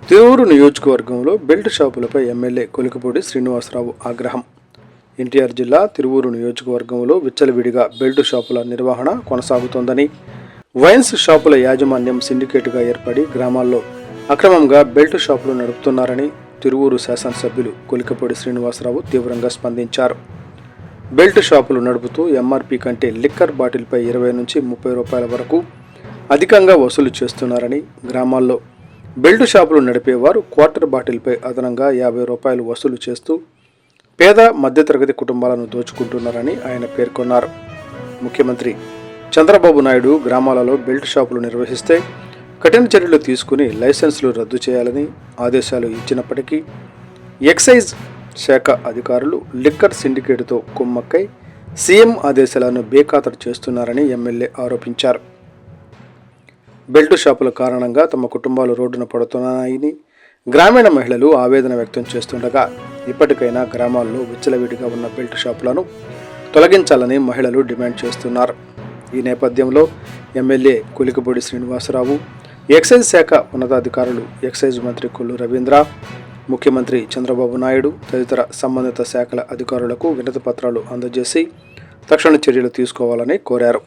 తిరువూరు నియోజకవర్గంలో belt షాపులపై MLA Kolikapudi Srinivasarao ఆగ్రహం. ఎన్టీఆర్ జిల్లా తిరువూరు నియోజకవర్గంలో విచ్చలవిడిగా బెల్ట్ షాపుల నిర్వహణ కొనసాగుతోందని, వైన్స్ షాపుల యాజమాన్యం సిండికేట్గా ఏర్పడి గ్రామాల్లో అక్రమంగా బెల్ట్ షాపులు నడుపుతున్నారని తిరువూరు శాసనసభ్యులు కొలికపూడి శ్రీనివాసరావు తీవ్రంగా స్పందించారు. బెల్ట్ షాపులు నడుపుతూ ఎంఆర్పీ కంటే లిక్కర్ బాటిల్పై 20 నుంచి 30 రూపాయల వరకు అధికంగా వసూలు చేస్తున్నారని, గ్రామాల్లో బెల్ట్ షాపులు నడిపేవారు క్వార్టర్ బాటిల్పై అదనంగా 50 రూపాయలు వసూలు చేస్తూ పేద మధ్యతరగతి కుటుంబాలను దోచుకుంటున్నారని ఆయన పేర్కొన్నారు. ముఖ్యమంత్రి చంద్రబాబు నాయుడు గ్రామాలలో బెల్ట్ షాపులు నిర్వహిస్తే కఠిన చర్యలు తీసుకుని లైసెన్సులు రద్దు చేయాలని ఆదేశాలు ఇచ్చినప్పటికీ ఎక్సైజ్ శాఖ అధికారులు లిక్కర్ సిండికేట్తో కుమ్మక్కై సీఎం ఆదేశాలను బేఖాతరు చేస్తున్నారని ఎమ్మెల్యే ఆరోపించారు. బెల్ట్ షాపుల కారణంగా తమ కుటుంబాలు రోడ్డున పడుతున్నాయని గ్రామీణ మహిళలు ఆవేదన వ్యక్తం చేస్తుండగా, ఇప్పటికైనా గ్రామాల్లో విచ్చలవిడిగా ఉన్న బెల్ట్ షాపులను తొలగించాలని మహిళలు డిమాండ్ చేస్తున్నారు. ఈ నేపథ్యంలో ఎమ్మెల్యే కొలికపూడి శ్రీనివాసరావు, ఎక్సైజ్ శాఖ ఉన్నతాధికారులు, ఎక్సైజ్ మంత్రి కొల్లు రవీంద్ర, ముఖ్యమంత్రి చంద్రబాబు నాయుడు తదితర సంబంధిత శాఖల అధికారులకు వినతి పత్రాలు అందజేసి తక్షణ చర్యలు తీసుకోవాలని కోరారు.